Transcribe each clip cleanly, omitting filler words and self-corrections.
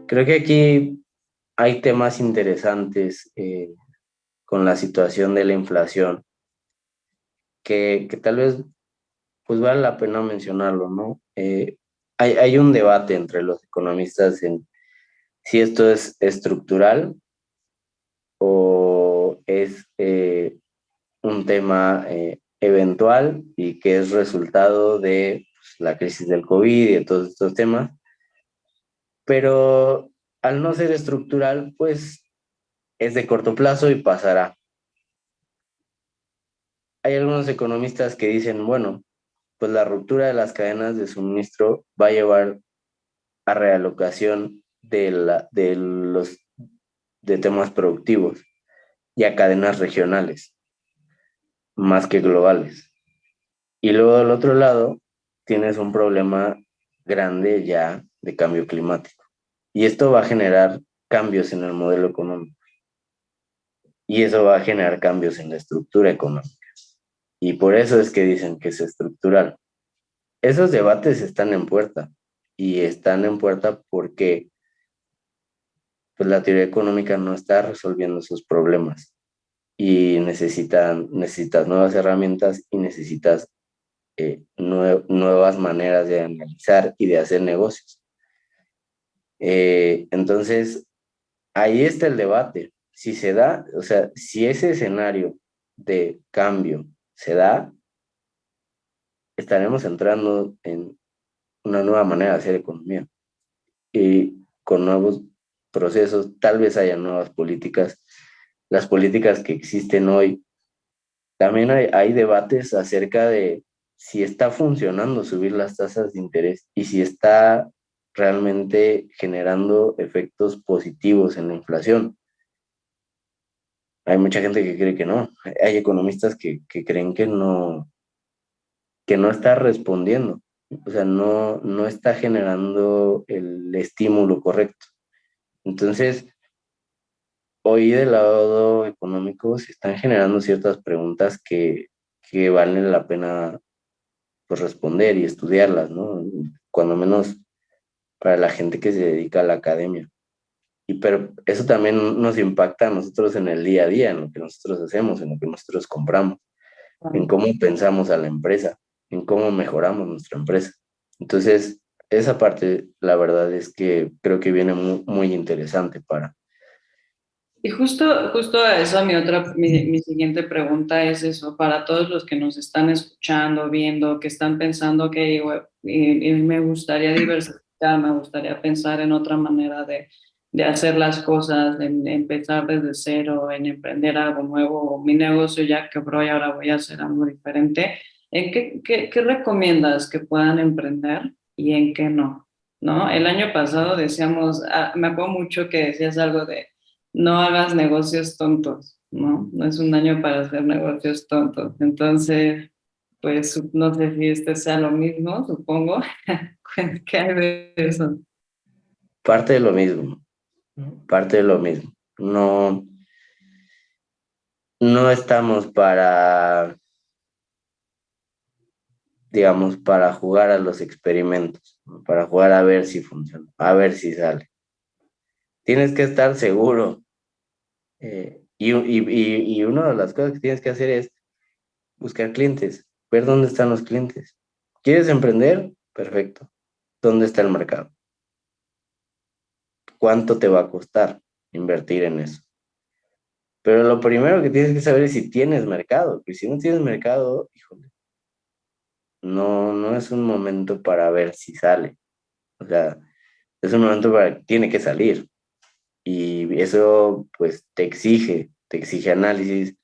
Creo que aquí hay temas interesantes con la situación de la inflación, que tal vez pues vale la pena mencionarlo, ¿no? Hay un debate entre los economistas en si esto es estructural o es un tema eventual y que es resultado de pues, la crisis del COVID y de todos estos temas, pero al no ser estructural, pues es de corto plazo y pasará. Hay algunos economistas que dicen, bueno, pues la ruptura de las cadenas de suministro va a llevar a realocación de temas productivos y a cadenas regionales más que globales. Y luego del otro lado tienes un problema grande ya de cambio climático. Y esto va a generar cambios en el modelo económico. Y eso va a generar cambios en la estructura económica. Y por eso es que dicen que es estructural. Esos debates están en puerta. Y están en puerta porque pues, la teoría económica no está resolviendo esos problemas. Y necesitas nuevas herramientas y necesitas nuevas maneras de analizar y de hacer negocios. Entonces, ahí está el debate. Si se da, o sea, si ese escenario de cambio se da, estaremos entrando en una nueva manera de hacer economía y con nuevos procesos, tal vez haya nuevas políticas. Las políticas que existen hoy, también hay debates acerca de si está funcionando subir las tasas de interés y si está realmente generando efectos positivos en la inflación. Hay mucha gente que cree que no. Hay economistas que creen que no está respondiendo. O sea, no está generando el estímulo correcto. Entonces, hoy del lado económico se están generando ciertas preguntas que valen la pena pues, responder y estudiarlas, ¿no? Cuando menos para la gente que se dedica a la academia. Pero eso también nos impacta a nosotros en el día a día, en lo que nosotros hacemos, en lo que nosotros compramos, en cómo pensamos a la empresa, en cómo mejoramos nuestra empresa. Entonces, esa parte, la verdad es que creo que viene muy, muy interesante para... Y justo a eso, mi siguiente pregunta es eso, para todos los que nos están escuchando, viendo, que están pensando que me gustaría diversificar, me gustaría pensar en otra manera de hacer las cosas, en empezar desde cero, en emprender algo nuevo, mi negocio ya quebró y ahora voy a hacer algo diferente. ¿En qué recomiendas que puedan emprender y en qué no? ¿No? El año pasado decíamos, me acuerdo mucho que decías algo de no hagas negocios tontos, ¿no? No es un año para hacer negocios tontos. Entonces, pues no sé si este sea lo mismo, supongo. ¿Qué hay de eso? Parte de lo mismo, parte de lo mismo. No, no estamos para, digamos, para jugar a los experimentos, ¿no? Para jugar a ver si funciona, a ver si sale. Tienes que estar seguro. Y una de las cosas que tienes que hacer es buscar clientes, ver dónde están los clientes. ¿Quieres emprender? Perfecto. ¿Dónde está el mercado? ¿Cuánto te va a costar invertir en eso? Pero lo primero que tienes que saber es si tienes mercado, porque si no tienes mercado, híjole, no es un momento para ver si sale. O sea, es un momento para, tiene que salir. Y eso pues te exige análisis,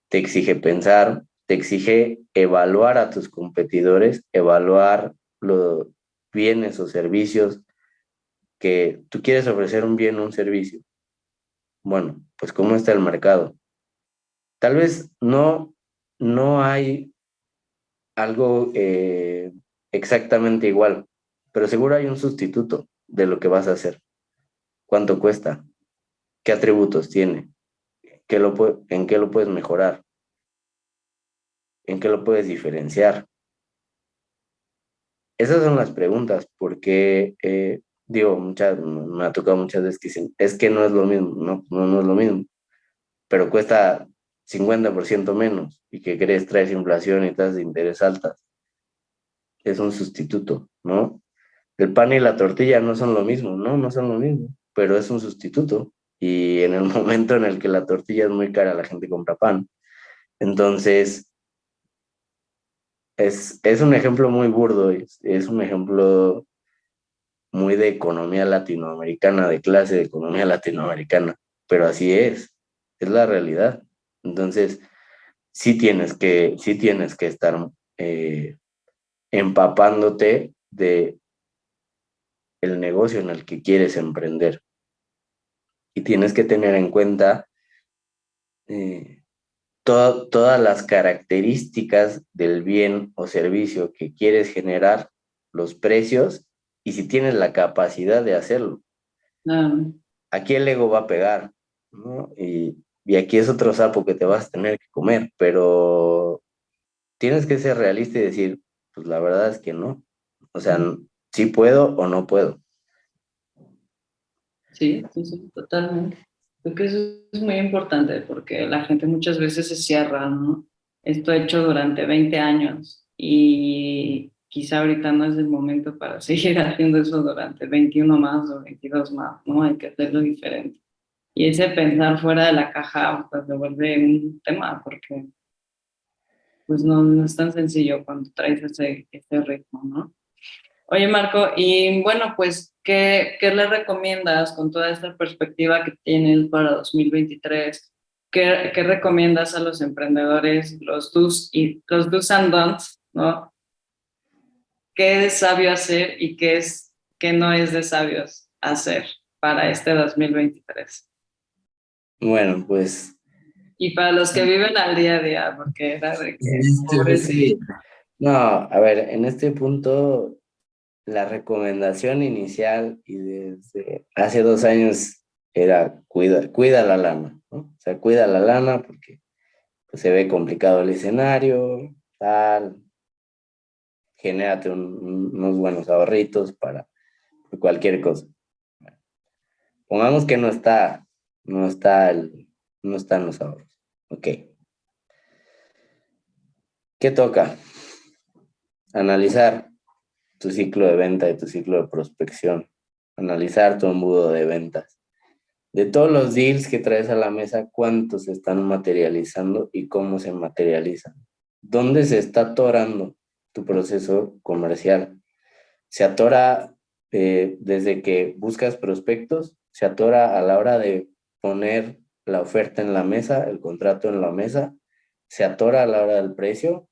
te exige pensar, te exige evaluar a tus competidores, evaluar los bienes o servicios que tú quieres ofrecer un bien o un servicio. Bueno, pues cómo está el mercado. Tal vez no hay algo exactamente igual, pero seguro hay un sustituto de lo que vas a hacer. ¿Cuánto cuesta? ¿Qué atributos tiene? ¿En qué lo puedes mejorar? ¿En qué lo puedes diferenciar? Esas son las preguntas, porque Digo, me ha tocado muchas veces que dicen, es que no es lo mismo, no es lo mismo, pero cuesta 50% menos y que crees traes inflación y tasas de interés altas. Es un sustituto, ¿no? El pan y la tortilla no son lo mismo, no son lo mismo, pero es un sustituto. Y en el momento en el que la tortilla es muy cara, la gente compra pan. Entonces, es un ejemplo muy burdo, es un ejemplo muy de economía latinoamericana, de clase de economía latinoamericana, pero así es la realidad. Entonces, sí tienes que estar empapándote de el negocio en el que quieres emprender y tienes que tener en cuenta eh, todas las características del bien o servicio que quieres generar, los precios y si tienes la capacidad de hacerlo. Ah, Aquí el ego va a pegar, ¿no? Y aquí es otro sapo que te vas a tener que comer, pero tienes que ser realista y decir, pues la verdad es que no. O sea, sí puedo o no puedo. sí, sí, sí, totalmente. Creo que eso es muy importante porque la gente muchas veces se cierra, ¿no? Esto he hecho durante 20 años y quizá ahorita no es el momento para seguir haciendo eso durante 21 más o 22 más, ¿no? Hay que hacerlo diferente. Y ese pensar fuera de la caja pues se vuelve un tema porque pues no es tan sencillo cuando traes ese ritmo, ¿no? Oye, Marco, y bueno, pues, ¿qué le recomiendas con toda esta perspectiva que tienes para 2023? ¿Qué recomiendas a los emprendedores, los do's and don'ts, ¿no? ¿Qué es sabio hacer y qué no es de sabios hacer para este 2023? Bueno, pues Y para los que viven al día a día, porque era de que, sí. pobrecito. No, a ver, en este punto la recomendación inicial y desde hace 2 años era cuida la lana, ¿no? O sea, cuida la lana porque pues, se ve complicado el escenario, tal, genérate unos buenos ahorritos para cualquier cosa. Pongamos que no está no están los ahorros. Ok. ¿Qué toca? Analizar tu ciclo de venta y tu ciclo de prospección. Analizar tu embudo de ventas. De todos los deals que traes a la mesa, ¿cuántos se están materializando y cómo se materializan? ¿Dónde se está atorando tu proceso comercial? ¿Se atora desde que buscas prospectos? ¿Se atora a la hora de poner la oferta en la mesa, el contrato en la mesa? ¿Se atora a la hora del precio?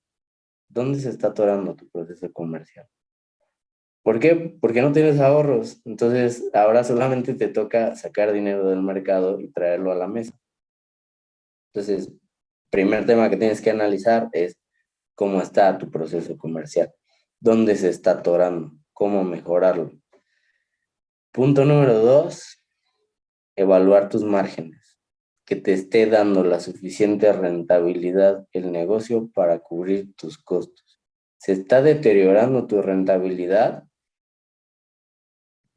¿Dónde se está atorando tu proceso comercial? ¿Por qué? Porque no tienes ahorros. Entonces, ahora solamente te toca sacar dinero del mercado y traerlo a la mesa. Entonces, primer tema que tienes que analizar es cómo está tu proceso comercial, dónde se está atorando, cómo mejorarlo. Punto número 2, evaluar tus márgenes, que te esté dando la suficiente rentabilidad el negocio para cubrir tus costos. ¿Se está deteriorando tu rentabilidad?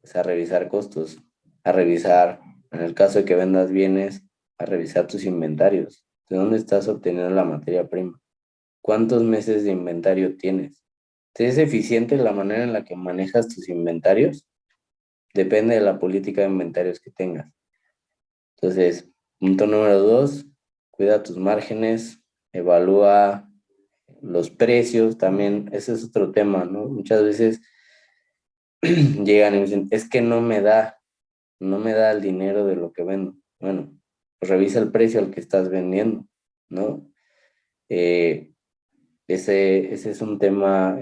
Pues a revisar costos, a revisar, en el caso de que vendas bienes, a revisar tus inventarios. ¿De dónde estás obteniendo la materia prima? ¿Cuántos meses de inventario tienes? ¿Es eficiente la manera en la que manejas tus inventarios? Depende de la política de inventarios que tengas. Entonces, punto número 2, cuida tus márgenes, evalúa los precios, también ese es otro tema, ¿no? Muchas veces llegan y me dicen, es que no me da el dinero de lo que vendo. Bueno, pues revisa el precio al que estás vendiendo, ¿no? Eh, ese es un tema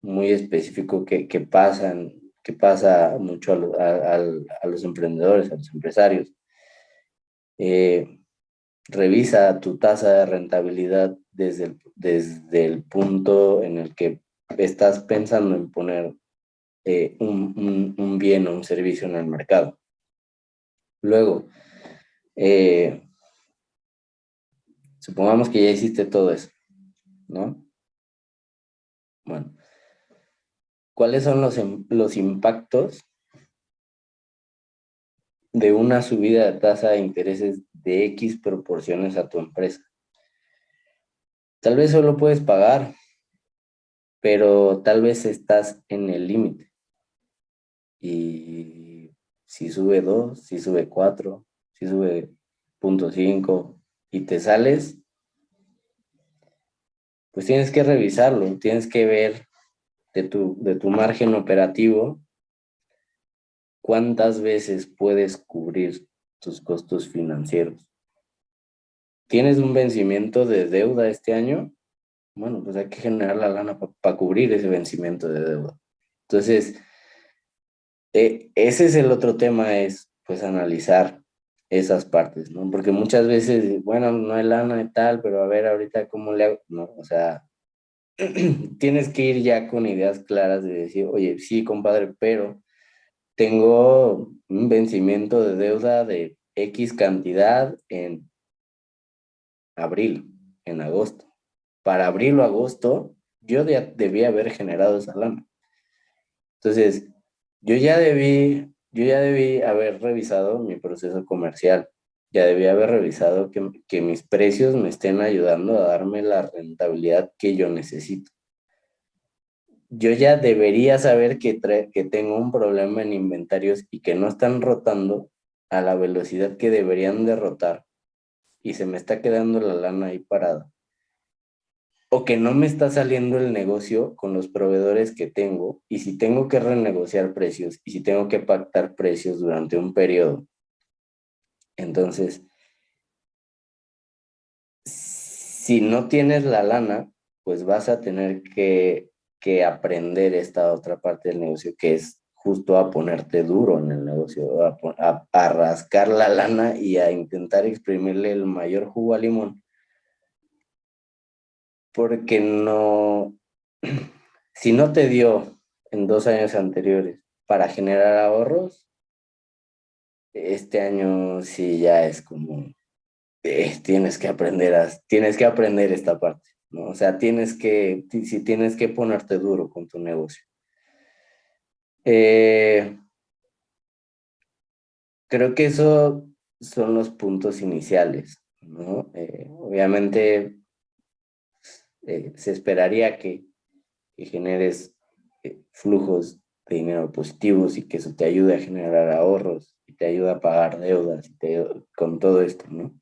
muy específico que pasa mucho a los emprendedores, a los empresarios. Eh, Revisa tu tasa de rentabilidad desde el punto en el que estás pensando en poner un bien o un servicio en el mercado. Luego, eh, supongamos que ya hiciste todo eso, ¿no? Bueno, ¿cuáles son los impactos de una subida de tasa de intereses de X proporciones a tu empresa. Tal vez solo puedes pagar, pero tal vez estás en el límite. Y si sube 2, si sube 4, si sube 0.5 y te sales, pues tienes que revisarlo, tienes que ver de tu margen operativo cuántas veces puedes cubrir tus costos financieros. ¿Tienes un vencimiento de deuda este año? Bueno, pues hay que generar la lana para cubrir ese vencimiento de deuda. Entonces, ese es el otro tema, es pues analizar esas partes, ¿no? Porque muchas veces, bueno, no hay lana y tal, pero a ver ahorita cómo le hago, ¿no? O sea, tienes que ir ya con ideas claras de decir, oye, sí, compadre, pero tengo un vencimiento de deuda de X cantidad en abril, en agosto. Para abril o agosto, yo debía haber generado esa lana. Entonces, yo ya debí haber revisado mi proceso comercial. Ya debí haber revisado que mis precios me estén ayudando a darme la rentabilidad que yo necesito. Yo ya debería saber que tengo un problema en inventarios y que no están rotando a la velocidad que deberían de rotar y se me está quedando la lana ahí parada. O que no me está saliendo el negocio con los proveedores que tengo y si tengo que renegociar precios y si tengo que pactar precios durante un periodo. Entonces, si no tienes la lana, pues vas a tener que aprender esta otra parte del negocio, que es justo a ponerte duro en el negocio, a rascar la lana y a intentar exprimirle el mayor jugo al limón, porque no, si no te dio en 2 años anteriores para generar ahorros, este año sí ya es como, tienes que aprender esta parte, ¿no? O sea, si tienes que ponerte duro con tu negocio. Eh, Creo que esos son los puntos iniciales, ¿no? Obviamente se esperaría que generes flujos de dinero positivos y que eso te ayude a generar ahorros y te ayude a pagar deudas con todo esto, ¿no?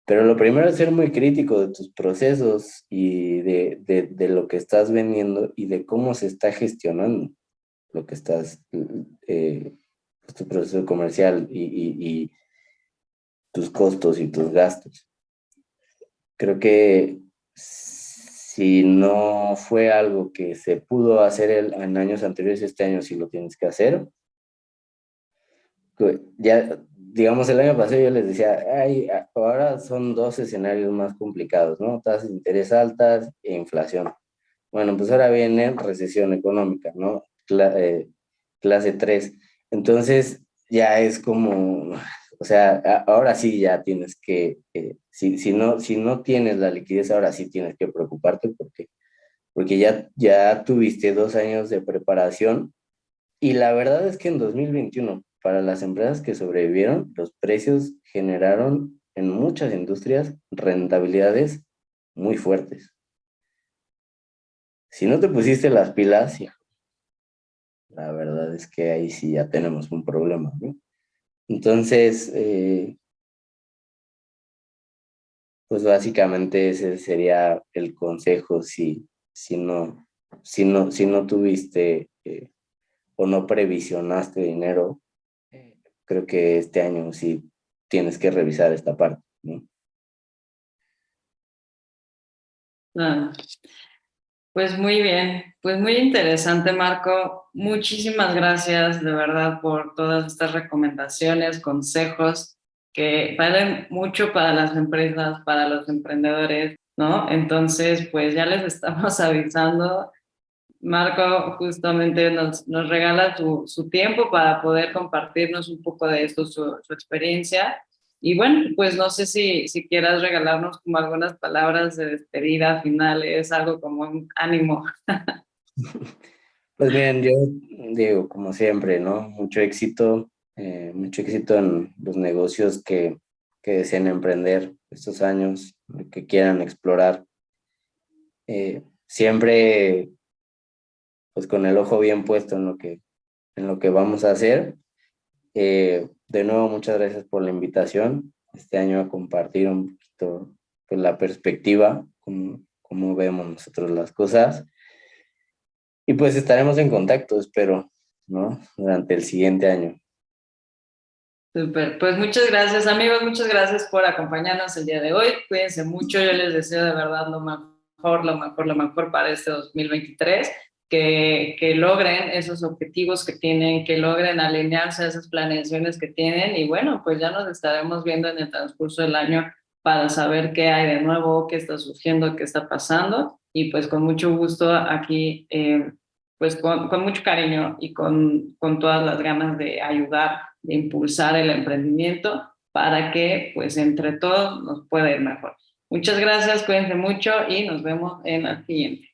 Pero lo primero es ser muy crítico de tus procesos y de lo que estás vendiendo y de cómo se está gestionando lo que pues, tu proceso comercial y tus costos y tus gastos. Creo que si no fue algo que se pudo hacer en años anteriores, este año sí lo tienes que hacer. Ya, digamos, el año pasado yo les decía, ay, ahora son dos escenarios más complicados, ¿no? Tasas de interés altas e inflación. Bueno, pues ahora viene recesión económica, ¿no? Clase 3. Entonces, ya es como, o sea, ahora sí ya tienes si no tienes la liquidez, ahora sí tienes que preocuparte porque ya tuviste 2 años de preparación y la verdad es que en 2021 para las empresas que sobrevivieron, los precios generaron en muchas industrias rentabilidades muy fuertes. Si no te pusiste las pilas, hijo, la verdad es que ahí sí ya tenemos un problema, ¿no? Entonces, pues básicamente ese sería el consejo si no tuviste o no previsionaste dinero, creo que este año sí tienes que revisar esta parte, ¿no? Ah, pues muy bien, pues muy interesante, Marco. Muchísimas gracias de verdad por todas estas recomendaciones, consejos que valen mucho para las empresas, para los emprendedores, ¿no? Entonces, pues ya les estamos avisando. Marco justamente nos regala su tiempo para poder compartirnos un poco de esto, su experiencia. Y bueno, pues no sé si quieras regalarnos como algunas palabras de despedida finales, algo como un ánimo. Pues bien, yo digo, como siempre, ¿no? Mucho éxito. mucho éxito en los negocios que deseen emprender estos años, que quieran explorar. Siempre pues con el ojo bien puesto en lo que vamos a hacer. De nuevo, muchas gracias por la invitación este año a compartir un poquito pues, la perspectiva, cómo vemos nosotros las cosas. Y pues estaremos en contacto, espero, ¿no? Durante el siguiente año. Súper, pues muchas gracias amigos, muchas gracias por acompañarnos el día de hoy. Cuídense mucho, yo les deseo de verdad lo mejor, lo mejor, lo mejor para este 2023, que logren esos objetivos que tienen, que logren alinearse a esas planeaciones que tienen y bueno, pues ya nos estaremos viendo en el transcurso del año para saber qué hay de nuevo, qué está surgiendo, qué está pasando y pues con mucho gusto aquí, pues con mucho cariño y con todas las ganas de ayudar de impulsar el emprendimiento para que pues entre todos nos pueda ir mejor. Muchas gracias, cuídense mucho y nos vemos en la siguiente.